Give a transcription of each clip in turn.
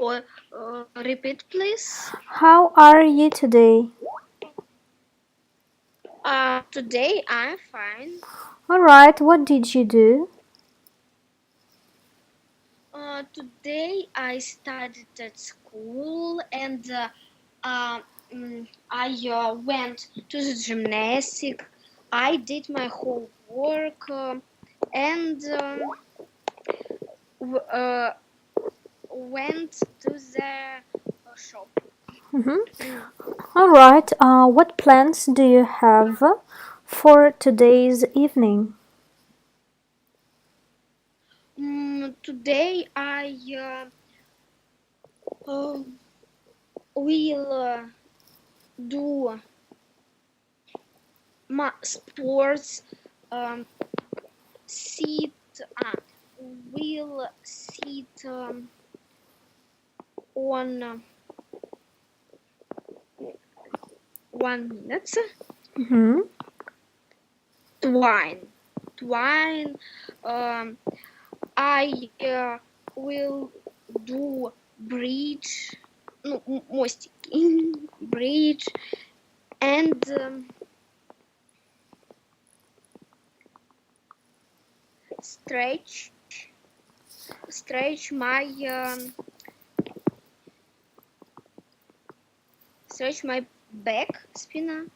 Or repeat, please. How are you today? Today I'm fine. Alright, what did you do? Today I studied at school and I went to the gymnastic. I did my homework and went to the shop. Alright, what plans do you have for today's evening? Today I will do sports. Sit. Will sit on 1 minute. Mm-hmm. Twine. I will do bridge. Ну, мостики. Bridge and stretch my stretch my back, спина.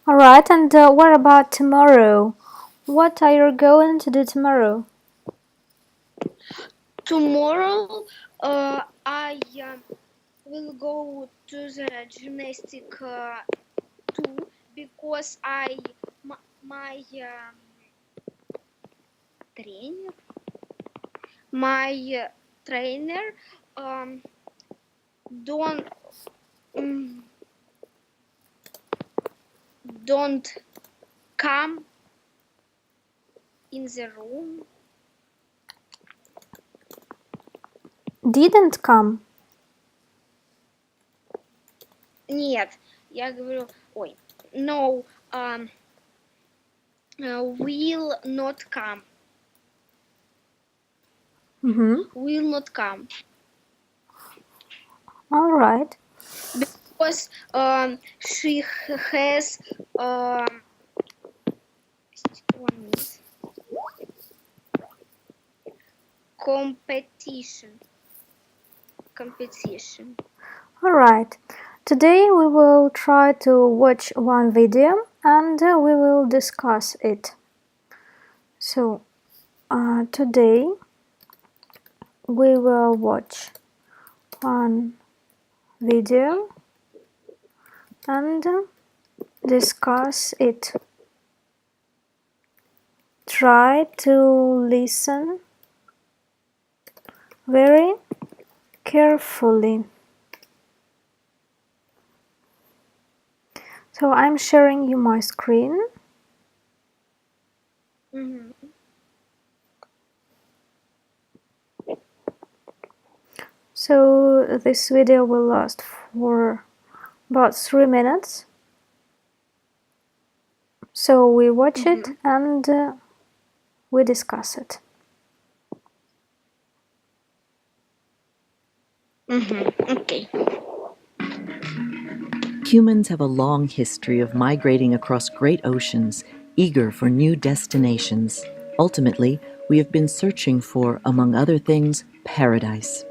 Alright, and what about tomorrow? What are you going to do tomorrow? Tomorrow, I will go to the gymnastic too because my trainer my trainer don't don't come in the room. Didn't come. Нет, я говорю, no, will not come. Mm-hmm. Will not come Alright. because she has 1 minute. Competition. Alright. Today we will try to watch one video and we will discuss it. So, today we will watch one video and discuss it. Try to listen very carefully. So I'm sharing you my screen. Mm-hmm. So this video will last for about 3 minutes. So we watch it and we discuss it. Okay. Humans have a long history of migrating across great oceans, eager for new destinations. Ultimately, we have been searching for, among other things, paradise.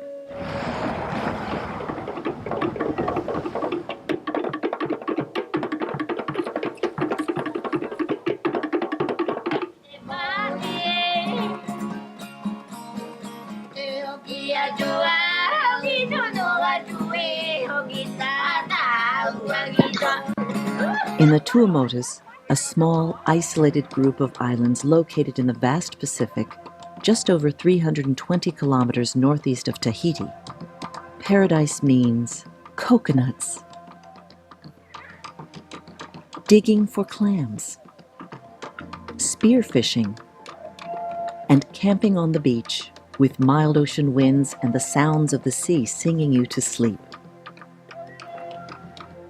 In the Tuamotus, a small, isolated group of islands located in the vast Pacific, just over 320 kilometers northeast of Tahiti, paradise means coconuts, digging for clams, spearfishing, and camping on the beach with mild ocean winds and the sounds of the sea singing you to sleep.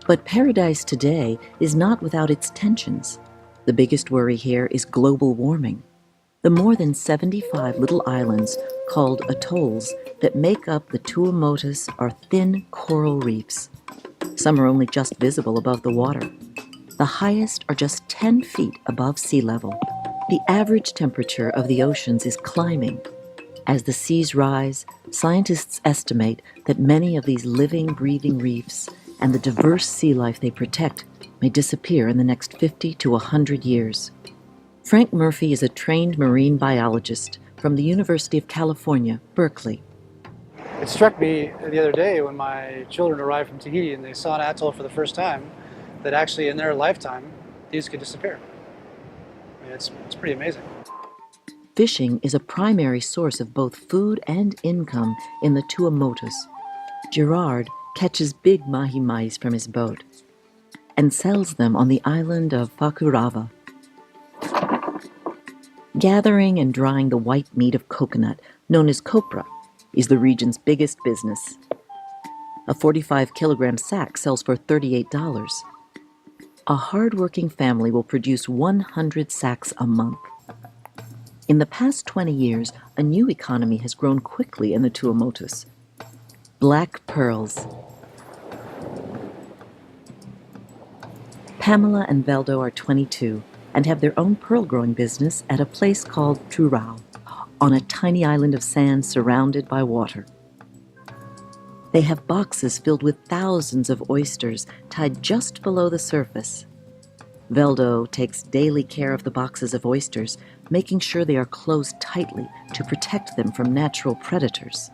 But paradise today is not without its tensions. The biggest worry here is global warming. The more than 75 little islands, called atolls, that make up the Tuamotus are thin coral reefs. Some are only just visible above the water. The highest are just 10 feet above sea level. The average temperature of the oceans is climbing. As the seas rise, scientists estimate that many of these living, breathing reefs and the diverse sea life they protect may disappear in the next 50 to 100 years. Frank Murphy is a trained marine biologist from the University of California, Berkeley. It struck me the other day when my children arrived from Tahiti and they saw an atoll for the first time that actually in their lifetime these could disappear. I mean, it's pretty amazing. Fishing is a primary source of both food and income in the Tuamotus. Gerard catches big mahi-mais from his boat and sells them on the island of Fakurava. Gathering and drying the white meat of coconut, known as copra, is the region's biggest business. A 45-kilogram sack sells for $38. A hard-working family will produce 100 sacks a month. In the past 20 years, a new economy has grown quickly in the Tuamotus. Black pearls. Pamela and Veldo are 22 and have their own pearl-growing business at a place called Turao, on a tiny island of sand surrounded by water. They have boxes filled with thousands of oysters tied just below the surface. Veldo takes daily care of the boxes of oysters, making sure they are closed tightly to protect them from natural predators.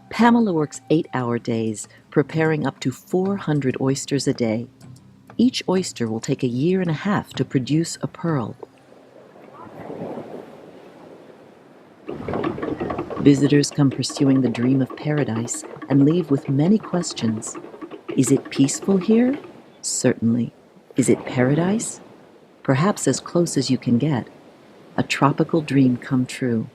Pamela works 8-hour days, preparing up to 400 oysters a day. Each oyster will take a year and a half to produce a pearl. Visitors come pursuing the dream of paradise and leave with many questions. Is it peaceful here? Certainly. Is it paradise? Perhaps as close as you can get. A tropical dream come true.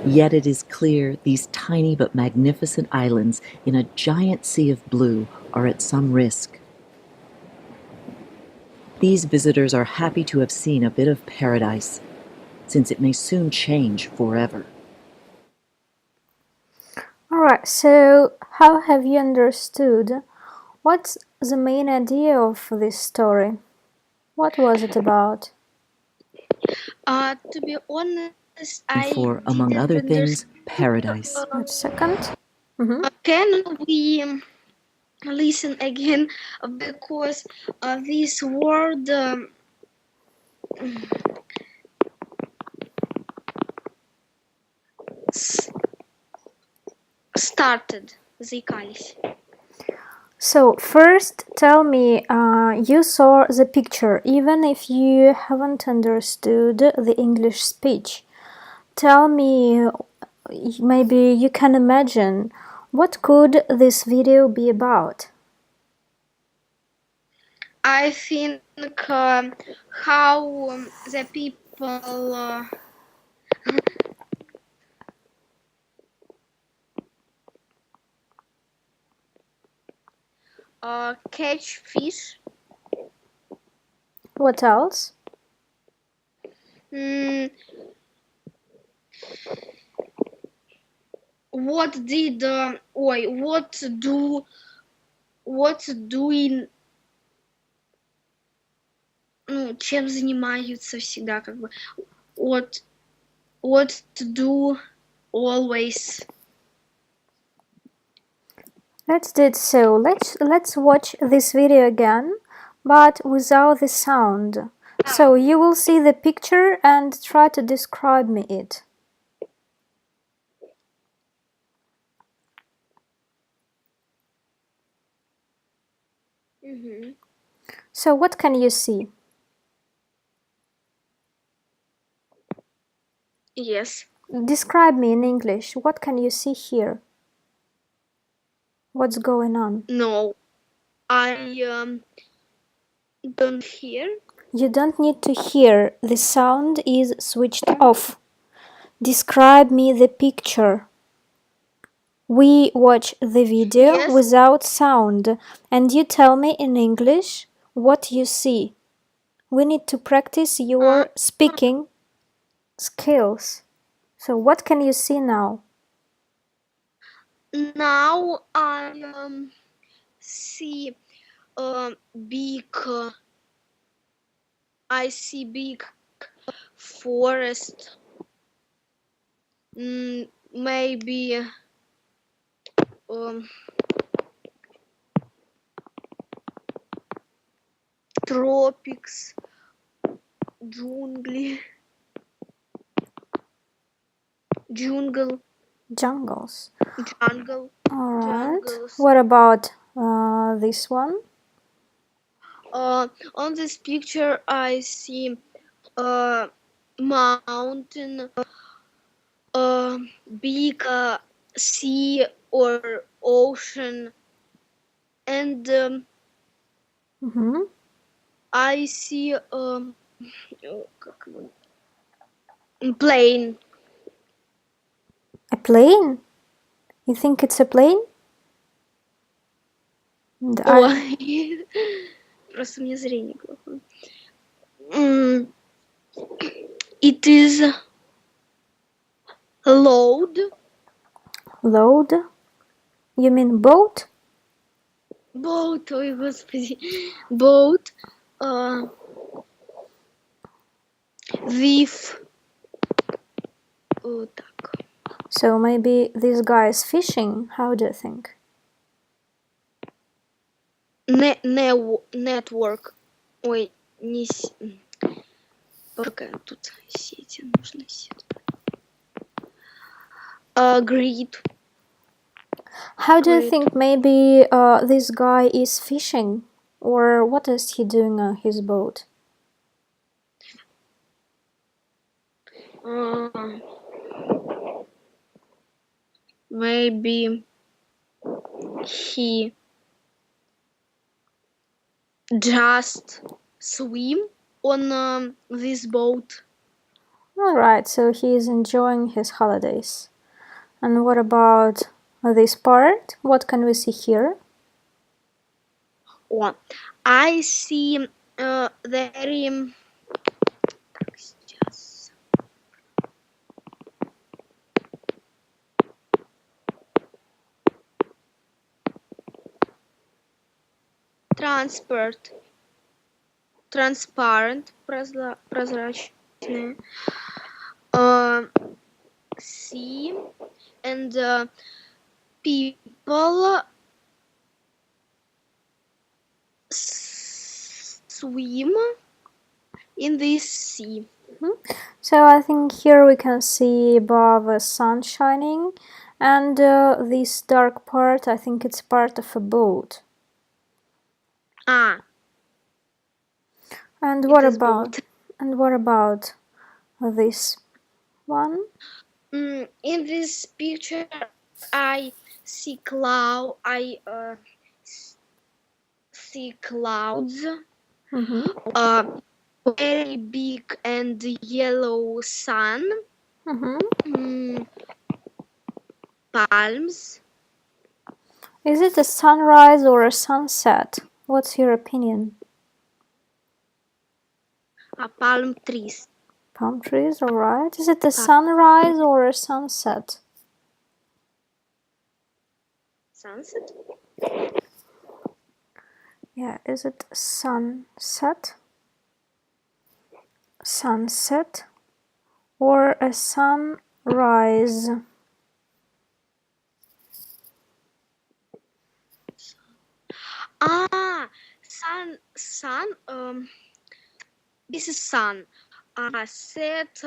Yet it is clear these tiny but magnificent islands in a giant sea of blue are at some risk. These visitors are happy to have seen a bit of paradise, since it may soon change forever. Alright, so how have you understood? What's the main idea of this story? What was it about? To be honest, I For, among other didn't things, paradise. Wait a second. Can we listen again because this word started, заикались. So first tell me, you saw the picture even if you haven't understood the English speech. Tell me, maybe you can imagine, what could this video be about? I think how the people catch fish. What else? What doing, чем занимаются всегда, как бы, what to do always. Let's do it so. Let's watch this video again, but without the sound. So you will see the picture and try to describe me it. So what can you see? Yes. Describe me in English. What can you see here? What's going on? No, I don't hear. You don't need to hear. The sound is switched off. Describe me the picture. We watch the video Yes. without sound, and you tell me in English what you see. We need to practice your speaking skills. So what can you see now? Now I see big. I see big forest. Maybe tropics, jungle. Jungles. Jungle. Alright. Jungles. What about this one? On this picture, I see a mountain, big sea or ocean, and I see plane. A plane? You think it's a plane? And Ой, просто у меня зрение плохое. It is load. Load? You mean boat? Boat, ой, господи. Boat with вот так. So maybe this guy is fishing. How do you think? Network. Ой, не... Какая тут сеть? Нужна сеть. Grid. How do you think maybe this guy is fishing? Or what is he doing on his boat? Maybe he just swim on this boat. Alright, so he is enjoying his holidays. And what about this part? What can we see here? Oh, I see very... transparent, прозрачные. Sea and people swim in this sea. So I think here we can see above a sun shining, and this dark part, I think it's part of a boat. And what about this one? In this picture, I see clouds. Very big and yellow sun. Palms. Is it a sunrise or a sunset? What's your opinion? Palm trees. Palm trees, alright. Is it a sunrise or a sunset? Sunset? Yeah, is it sunset? Sunset or a sunrise? Sun. This is sun. Set.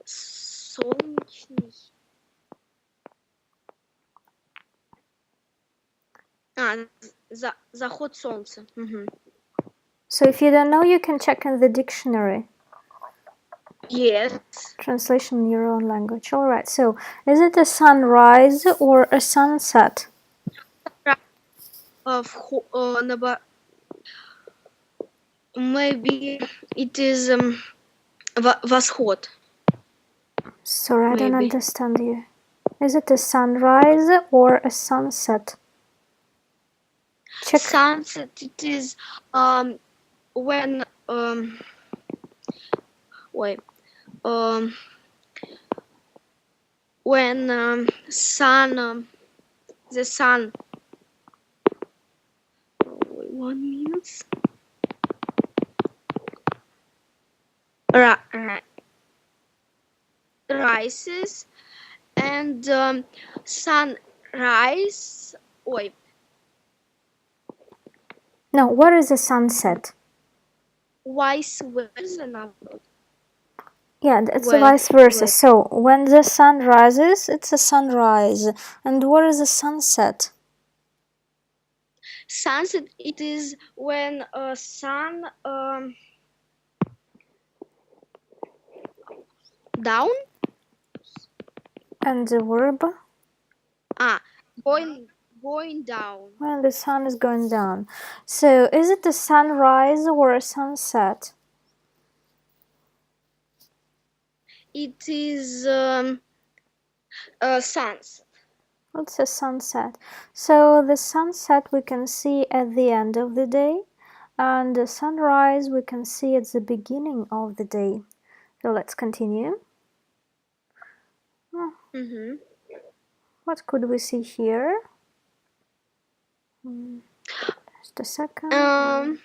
Солнечный. Заход солнца. So if you don't know, you can check in the dictionary. Yes. Translation in your own language. Alright, so is it a sunrise or a sunset? Maybe it is восход. Sorry, I don't understand you. Is it a sunrise or a sunset? Check. Sunset, it is when wait when sun the sun 1 minute rises and sunrise. Wait, No, where is the sunset? vice versa now. Yeah, it's Wait, vice versa. wait. So when the sun rises, it's a sunrise. And where is the sunset? Sunset, it is when sun down. And the verb? Going down. When the sun is going down. So is it a sunrise or a sunset? It is sunset. It's a sunset. So the sunset we can see at the end of the day, and the sunrise we can see at the beginning of the day. So let's continue. Mm-hmm. What could we see here? Just a second. I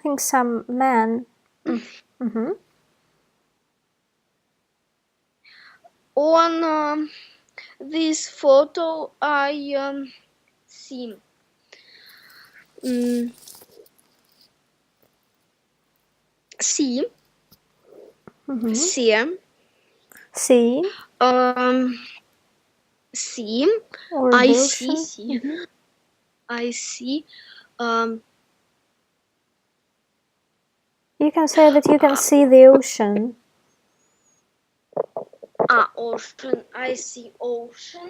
think some men. On this photo, I see see See see or I the see ocean. see I see You can say that you can see the ocean. ocean. I see ocean.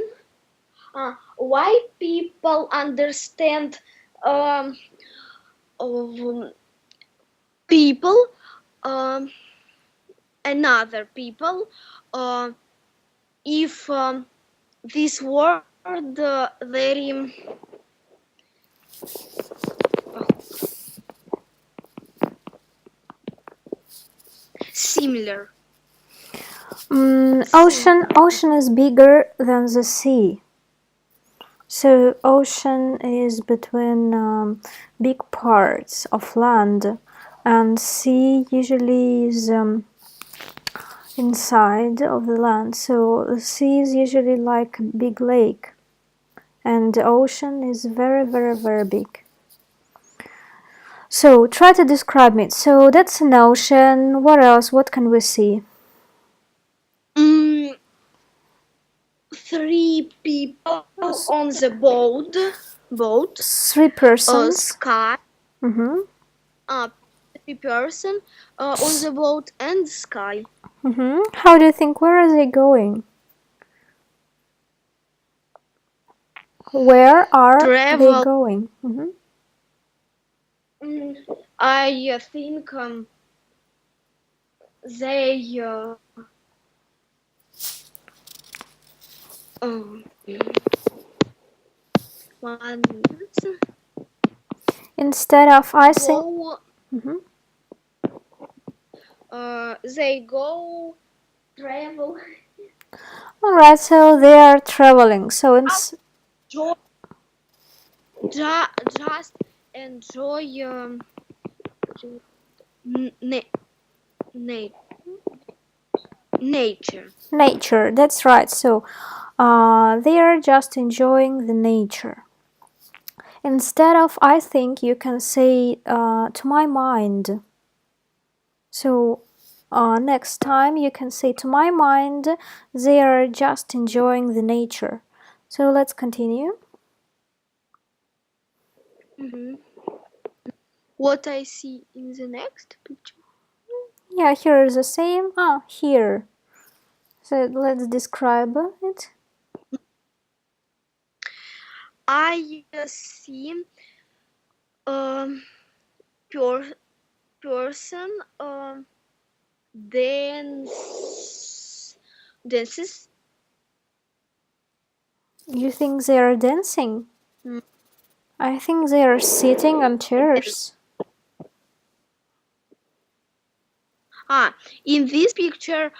Why people understand of people another people if this word very similar. Ocean is bigger than the sea. So ocean is between big parts of land, and sea usually is inside of the land. So the sea is usually like a big lake, and the ocean is very, very, very big. So try to describe it. So that's an ocean. What else? What can we see? 3 people on the boat. 3 persons. Sky. 3 person on the boat and sky. How do you think? Where are they going? Where are they going? I think they 1 minute. Instead of I think. They go travel. Alright, so they are traveling. So it's just enjoy nature. Nature, that's right. So they are just enjoying the nature. Instead of I think, you can say to my mind. So next time you can say to my mind, they are just enjoying the nature. So let's continue. What I see in the next picture? Yeah, here is the same. Here. So let's describe it. I see person dances. You think they are dancing? I think they are sitting on chairs. In this picture,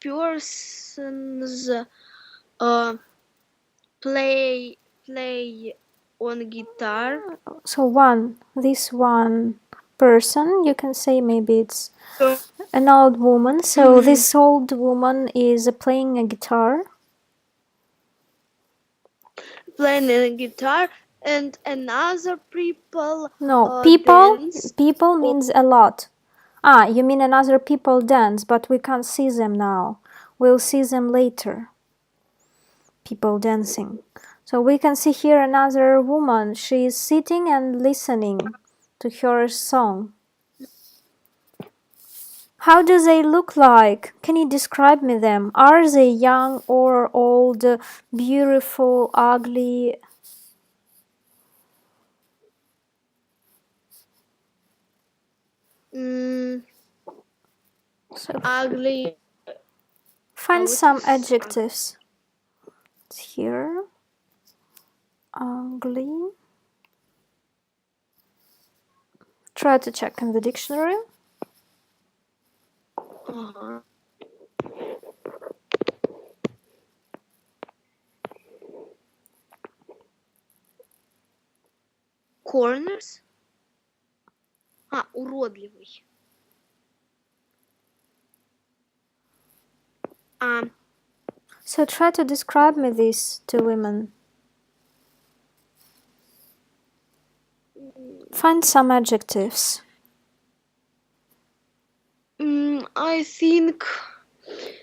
persons play on guitar. So this one person, you can say maybe it's an old woman. So this old woman is playing a guitar. Playing a guitar, and another people. No, dance. people means a lot. You mean another people dance, but we can't see them now. We'll see them later. People dancing. So we can see here another woman. She is sitting and listening to her song. How do they look like? Can you describe me them? Are they young or old, beautiful, ugly? So Ugly. find some adjectives. It's here. Ugly. Try to check in the dictionary. Corners. Уродливый. So try to describe me these two women. Find some adjectives. I think.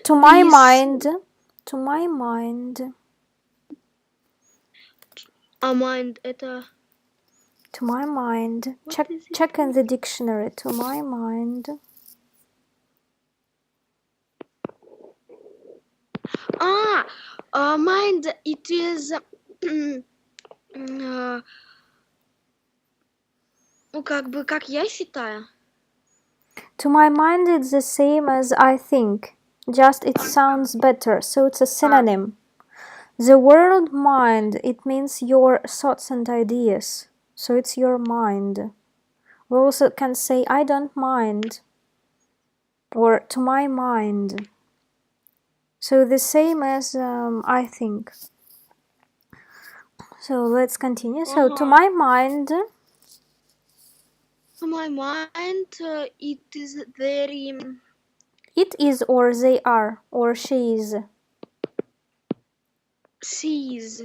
To my mind. Mind это. To my mind. Check in the dictionary. To my mind. Mind, it is. Как я считаю. To my mind, it's the same as I think. Just it sounds better, so it's a synonym. The word mind, it means your thoughts and ideas. So it's your mind. We also can say I don't mind. Or to my mind. So the same as I think. So let's continue. So to my mind. To my mind, it is very. It is or they are or she is. She is.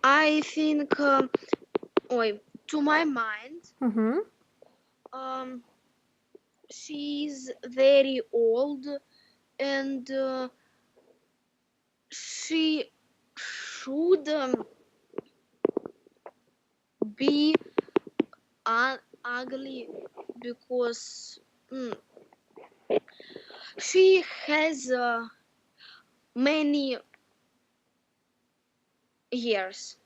I think. To my mind. She's very old, and she should be ugly because she has many years.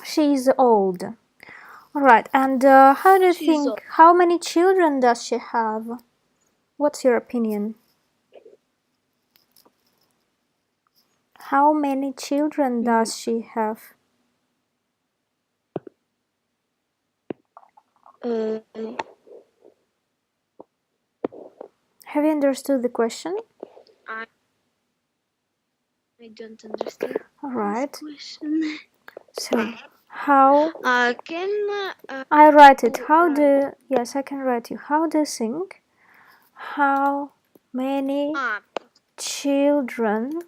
She is old. Alright, and how do you think, how many children does she have? What's your opinion? How many children does she have? Have you understood the question? I don't understand. Alright. This question. So, how? Can I write it. How do? Yes, I can write you. How do you think? How many children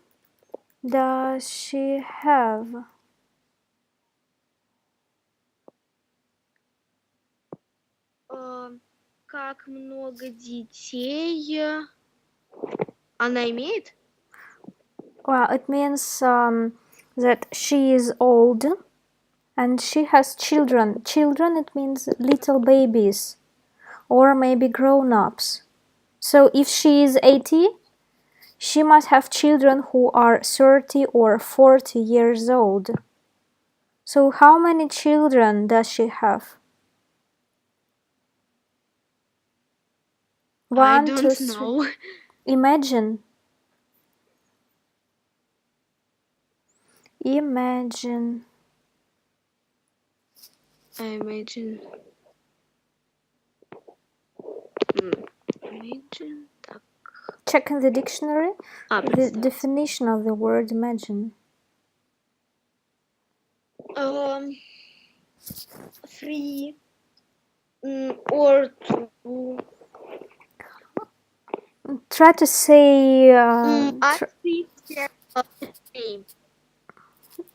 does she have? Как много детей она имеет? Well, it means that she is old and she has children. Children, it means little babies or maybe grown-ups. So if she is 80, she must have children who are 30 or 40 years old. So how many children does she have? One, I don't two, three. know. Imagine. Imagine. I imagine. Imagine. Check in the dictionary the Представь. definition of the word imagine. Free or to Try to say. artificial name.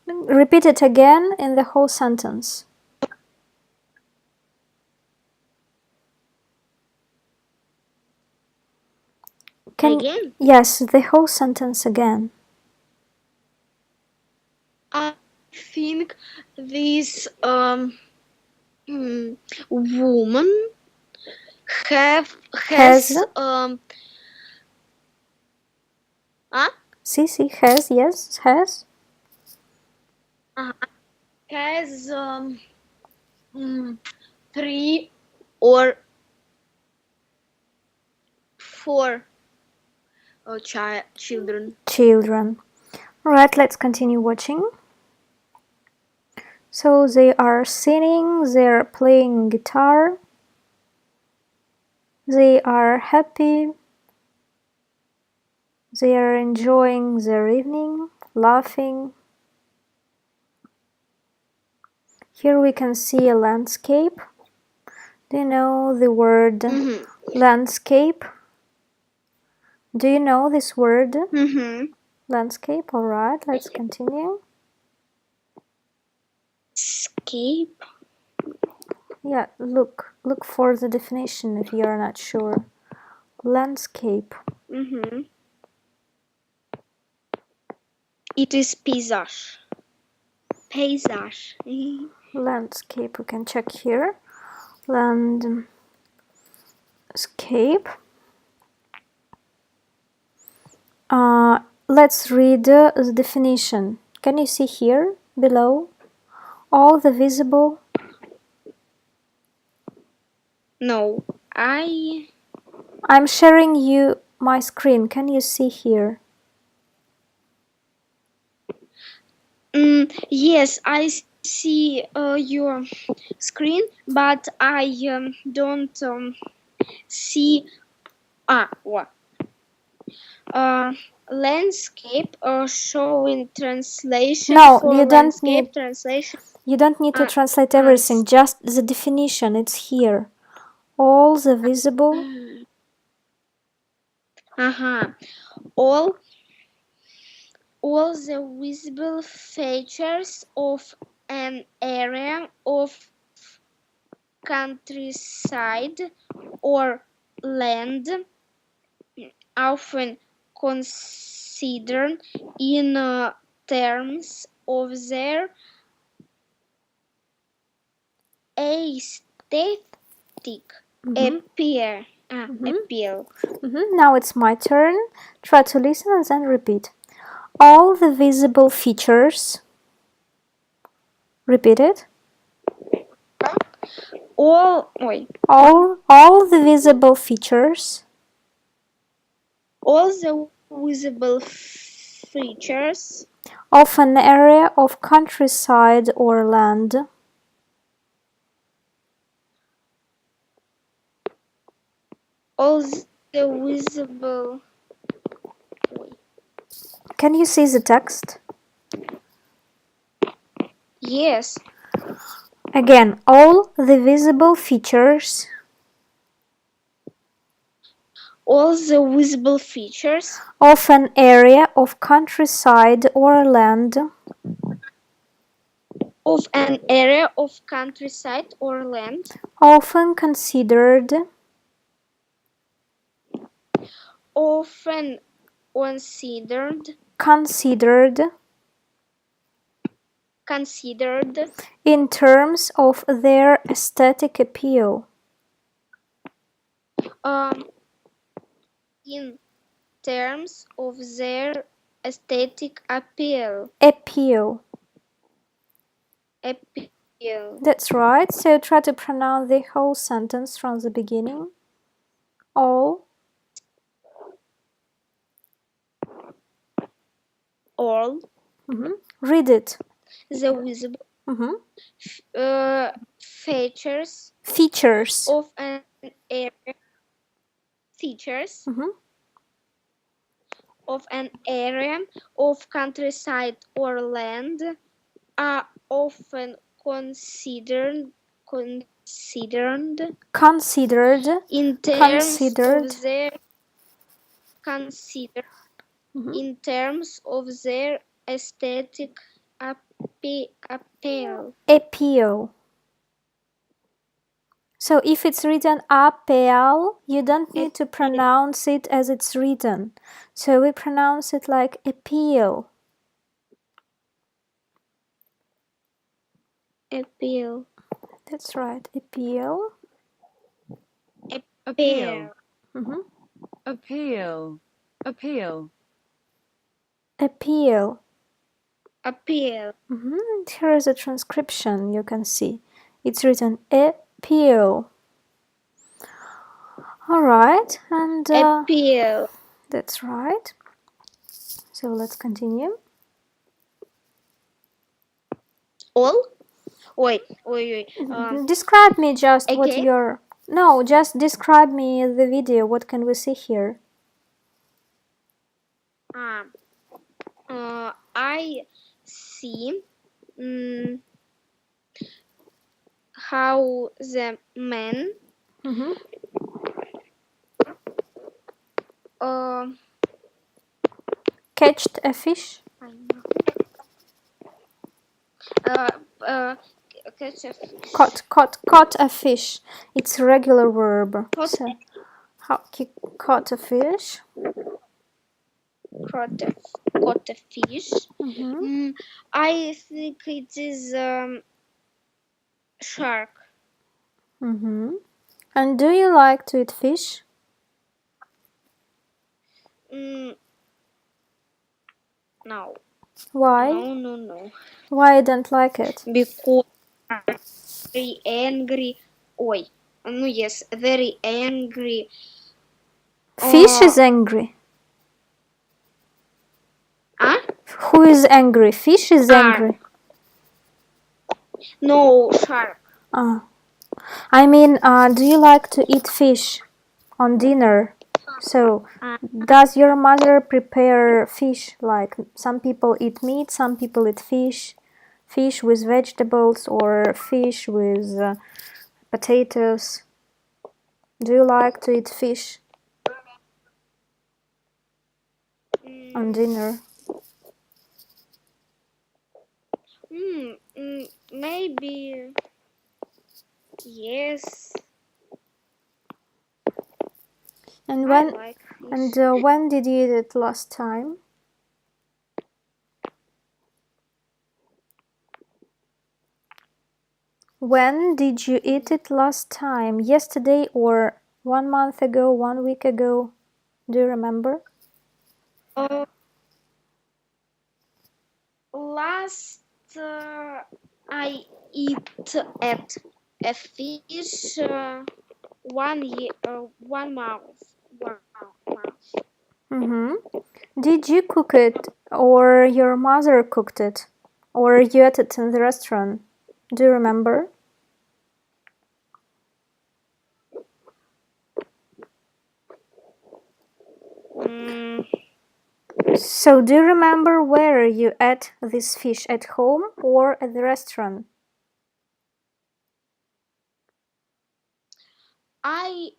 Repeat it again in the whole sentence. Again? Yes, the whole sentence again. I think this woman has See, has, yes, has. Has 3 or 4 children. Children. Alright, let's continue watching. So they are singing, they're playing guitar, they are happy, they are enjoying their evening, laughing. Here we can see a landscape. Do you know the word landscape? Do you know this word? Landscape, alright, let's continue. Escape. Yeah, look for the definition if you are not sure. Landscape. It is paysage. Paysage. Landscape, we can check here. Landscape. Let's read the definition. Can you see here below? All the visible. No, I'm sharing you my screen. Can you see here? Yes, I see your screen, but I don't see what landscape showing translation No, for you don't landscape need. translation. You don't need to translate everything. Just the definition. It's here. All the visible. All the visible features of an area of countryside or land, often considered in terms of their aesthetic appeal. Now it's my turn. Try to listen and then repeat. All the visible features. Repeat it. All the visible features all the visible features of an area of countryside or land. All the visible. Can you see the text? Yes. Again, all the visible features. All the visible features of an area of countryside or land. Of an area of countryside or land. Often considered. Often considered. Considered. In terms of their aesthetic appeal. In terms of their aesthetic appeal. Appeal. That's right. So try to pronounce the whole sentence from the beginning. All all Read it. the visible features Features. of an area. Features of an area of countryside or land are often considered Considered. in terms Considered. of their in terms of their aesthetic appeal. Appeal. So if it's written appeal, you don't need to pronounce it as it's written. So we pronounce it like appeal. Appeal. That's right. Appeal. Appeal. Appeal. Appeal. Appeal. Appeal. Here is a transcription you can see. It's written appeal. Alright, and Appeal. that's right. So let's continue. All? Wait. Describe me just what again? you're... No, just describe me the video. What can we see here? I see how the man Catched a fish? catch a fish. Caught a fish. It's a regular verb. So, how he caught a fish? Caught a fish. I think it is shark. And do you like to eat fish? No. Why? No. Why you don't like it? Because very angry. Yes, very angry. Fish is angry. Huh? Who is angry? Fish is angry. No, shark. I mean, do you like to eat fish on dinner? So, does your mother prepare fish? Like, some people eat meat, some people eat fish. Fish with vegetables or fish with potatoes. Do you like to eat fish on dinner? Maybe yes. And I like fish. when did you eat it last time? When did you eat it last time? Yesterday or 1 month ago, 1 week ago? Do you remember? Last I eat at a fish 1 month. Did you cook it or your mother cooked it? Or you ate it in the restaurant? Do you remember? So do you remember where you ate this fish, at home or at the restaurant? I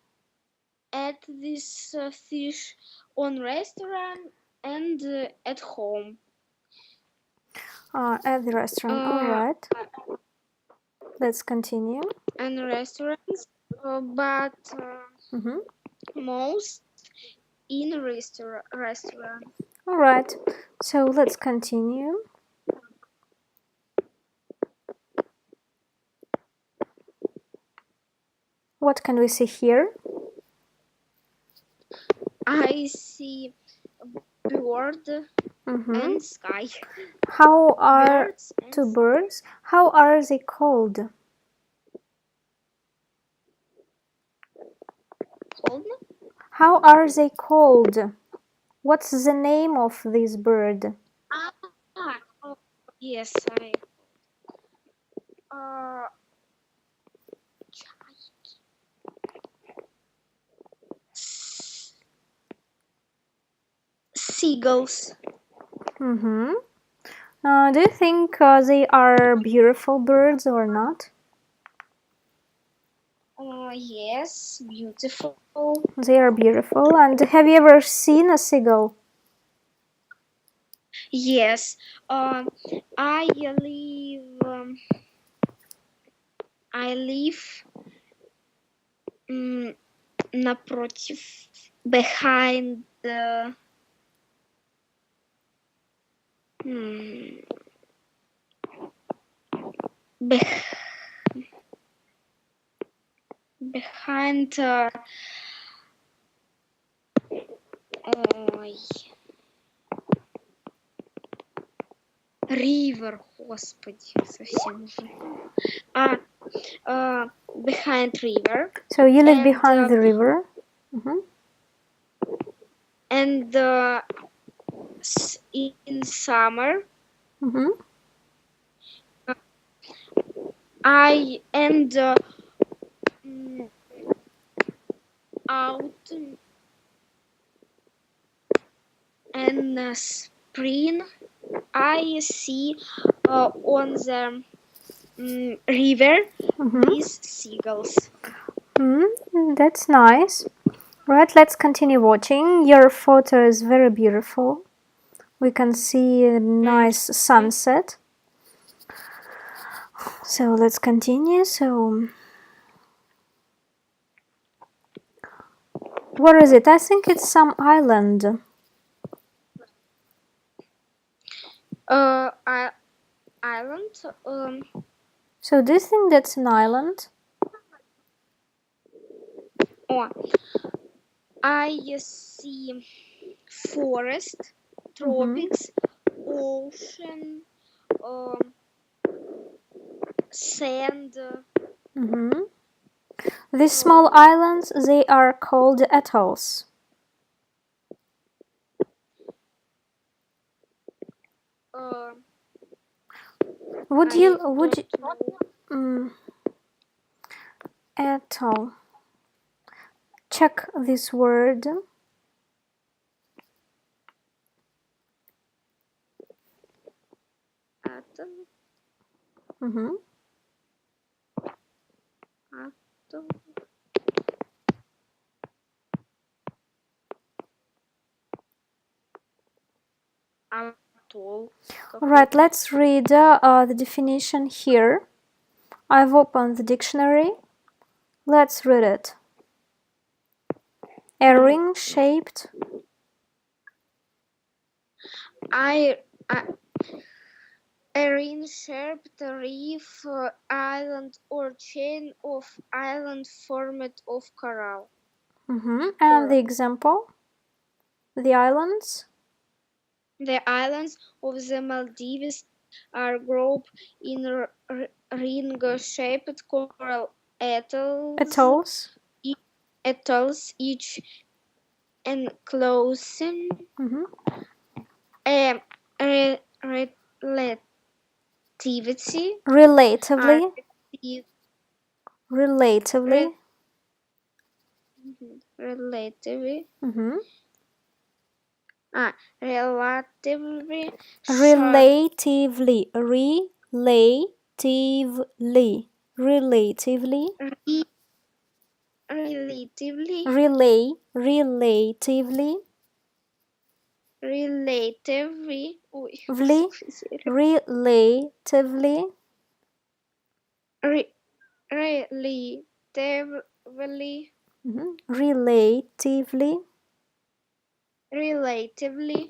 ate this fish on restaurant and at home. At the restaurant, alright. Let's continue. And restaurants, but most in restaurant. Alright, so let's continue. What can we see here? I see bird and sky. How are Birds and two birds? How are they called? Called? How are they called? What's the name of this bird? Yes, I. Seagulls. Mm-hmm. Do you think they are beautiful birds or not? Yes, beautiful. They are beautiful. And have you ever seen a seagull? Yes. I live. I live напротив, behind the. Behind. Ой. River, господи, совсем уже. Behind river. So you live And, behind the river? Mm-hmm. And in summer, Mm-hmm. I and autumn and spring, I see on the river these seagulls. That's nice. Right, let's continue watching. Your photo is very beautiful. We can see a nice sunset. So let's continue. So what is it? I think it's some island. Island. So do you think that's an island? I see forest, tropics, ocean, sand. These small islands, they are called atolls. Would you atoll? Check this word. Atoll. Atoll. Alright, let's read the definition here. I've opened the dictionary. Let's read it. A ring-shaped A ring-shaped reef, island or chain of island formed of coral. And the example? The islands? The islands of the Maldives are grouped in ring-shaped coral atolls. Atolls, each enclosing a relatively relatively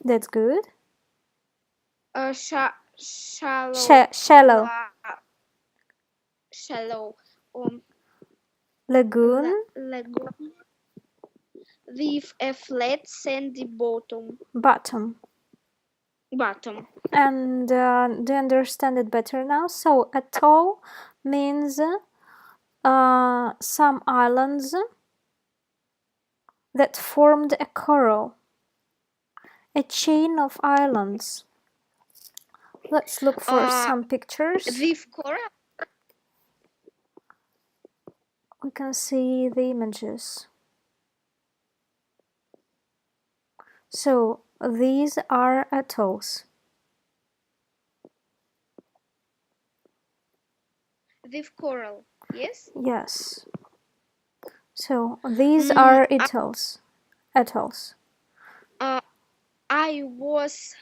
That's good. shallow Lagoon with a flat sandy bottom. And do you understand it better now? So atoll means some islands that formed a coral, a chain of islands Let's look for some pictures. With coral. We can see the images. So these are atolls. With coral, yes? Yes. So these are atolls. Atolls. I was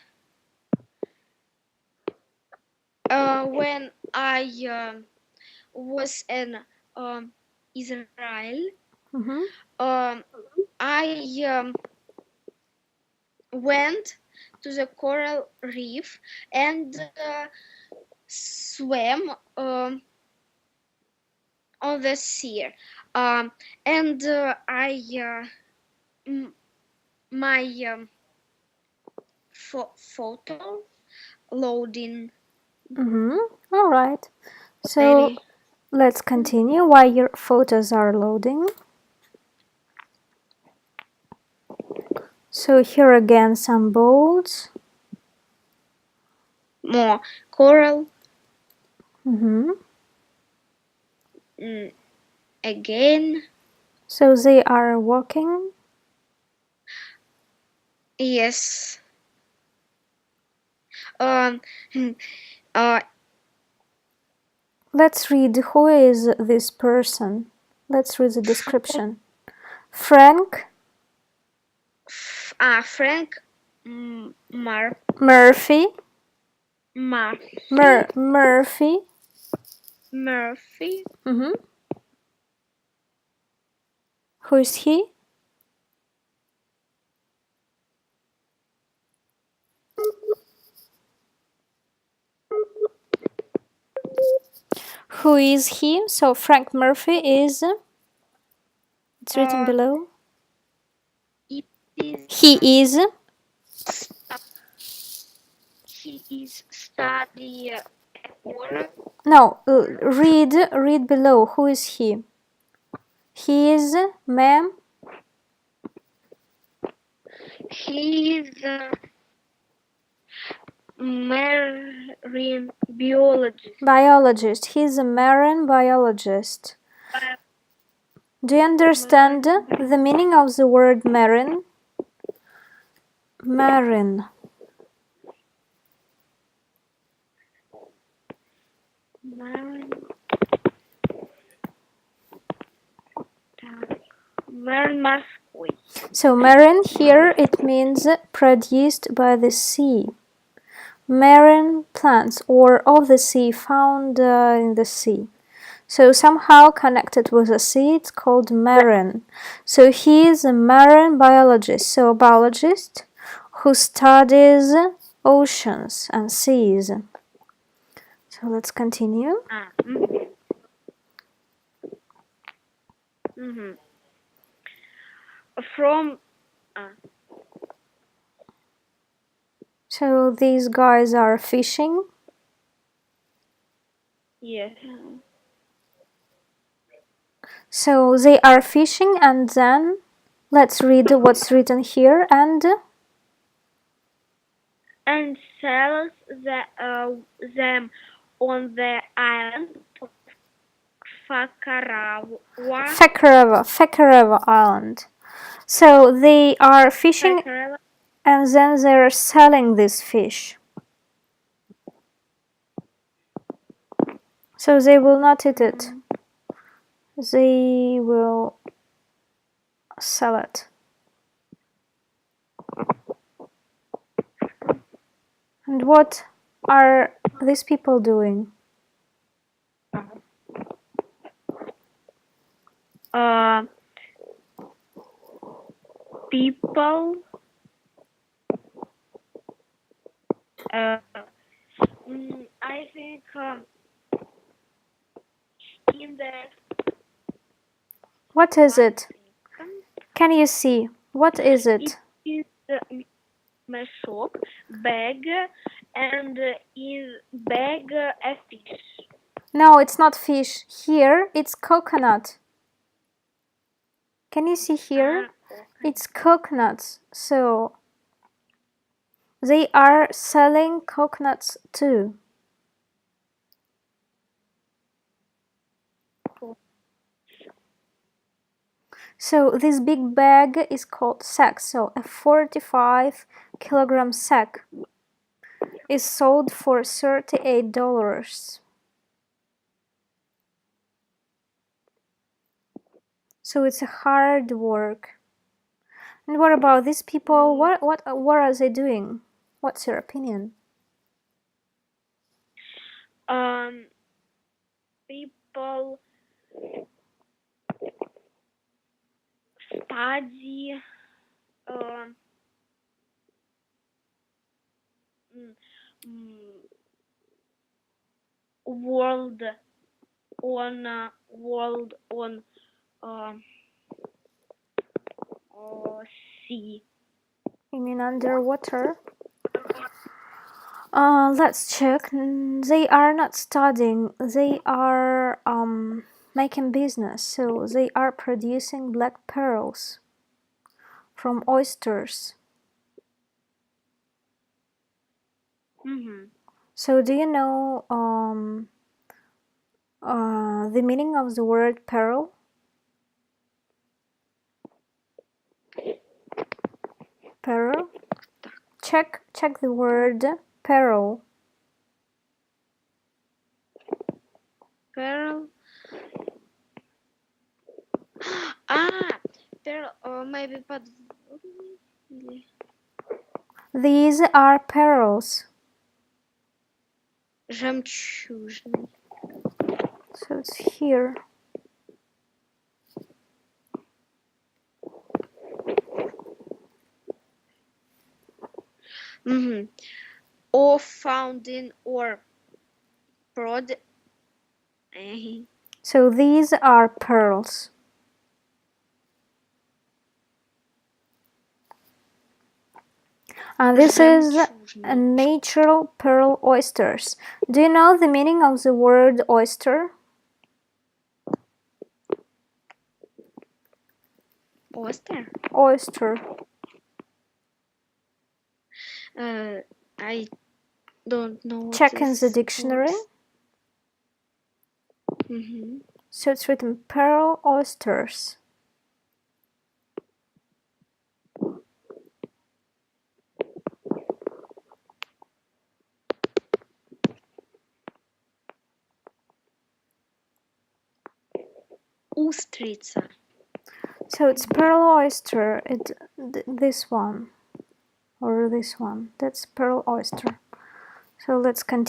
when I was in Israel. I went to the coral reef and swam on the sea. And my photo loading. All right. So let's continue while your photos are loading. So here again some boats. More coral. Again. So they are walking. Yes. Let's read who is this person. Let's read the description. Frank. Frank Murphy. Murphy. Who is he? Who is he? So Frank Murphy is. It's written below. He is. He is study coral. No, read below. Who is he? He is, ma'am. He is marine biologist. Biologist. He is a marine biologist. Do you understand the meaning of the word marine? Marine. So marine here it means produced by the sea. Marine plants or of the sea found in the sea. So somehow connected with the sea, it's called marine. So he is a marine biologist, so a biologist who studies oceans and seas. So let's continue. So these guys are fishing. Yes. So they are fishing, and then let's read what's written here. And sells them on the island of Fakarava Island. So they are fishing, and then they're selling this fish. So they will not eat it. They will sell it. And what are these people doing? People I think in the What is it? Can you see? What is it? It is my shop bag, and in bag a fish. No, it's not fish. Here, it's coconut. Can you see here? It's coconuts. So They are selling coconuts too. So this big bag is called sack. So a 45-kilogram sack is sold for $38. So it's a hard work. And what about these people? What are they doing? What's your opinion? People study world on sea. You mean underwater? Let's check. They are not studying. They are making business. So they are producing black pearls from oysters. So do you know the meaning of the word pearl? Pearl? Check the word pearl. Pearl. Pearl. Maybe подводный. These are pearls. Жемчужный. So it's here. Or found in or prod. So these are pearls. And this is a natural pearl oysters. Do you know the meaning of the word oyster? Oyster? Oyster. I don't know what Check in the dictionary. So it's written pearl oysters. Устрица. So it's pearl oyster. This one or this one. That's pearl oyster. So let's continue.